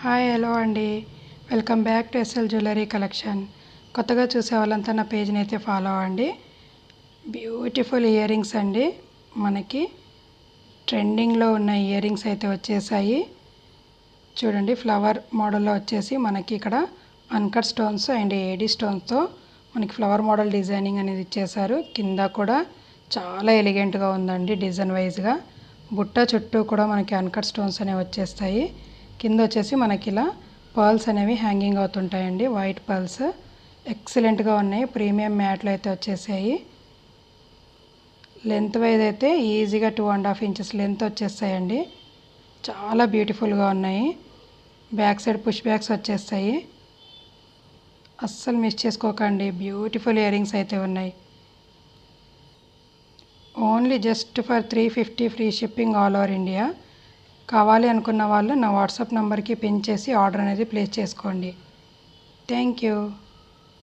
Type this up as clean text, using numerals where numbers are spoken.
Hi hello అండి. Welcome back to SL jewellery collection. కొత్తగా చూసే వాళ్ళంతా నా పేజ్ని అయితే ఫాలో అవ్వండి. బ్యూటిఫుల్ ఇయర్ రింగ్స్ అండి. మనకి ట్రెండింగ్లో ఉన్న ఇయర్ రింగ్స్ అయితే వచ్చేసాయి. చూడండి, ఫ్లవర్ మోడల్లో వచ్చేసి మనకి ఇక్కడ అన్కట్ స్టోన్స్ అండ్ ఏడీ స్టోన్స్తో మనకి ఫ్లవర్ మోడల్ డిజైనింగ్ అనేది ఇచ్చేసారు. కింద కూడా చాలా ఎలిగెంట్గా ఉందండి. డిజైన్ వైజ్గా బుట్ట చుట్టూ కూడా మనకి అన్కట్ స్టోన్స్ అనేవి వచ్చేస్తాయి. కింద వచ్చేసి మనకి ఇలా పర్ల్స్ అనేవి హ్యాంగింగ్ అవుతుంటాయండి. వైట్ పర్ల్స్ ఎక్సలెంట్గా ఉన్నాయి. ప్రీమియం మ్యాట్లు అయితే వచ్చేసాయి. లెంత్ వైజ్ అయితే ఈజీగా 2.5 ఇంచెస్ లెంత్ వచ్చేస్తాయండి. చాలా బ్యూటిఫుల్గా ఉన్నాయి. బ్యాక్ సైడ్ పుష్ బ్యాక్స్ వచ్చేస్తాయి. అస్సలు మిస్ చేసుకోకండి. బ్యూటిఫుల్ ఇయర్ రింగ్స్ అయితే ఉన్నాయి. Only just for 350 free shipping all over India. కావాలి అనుకున్న వాళ్ళు నా వాట్సాప్ నెంబర్కి పిన్ చేసి ఆర్డర్ అనేది ప్లేస్ చేసుకోండి. Thank you.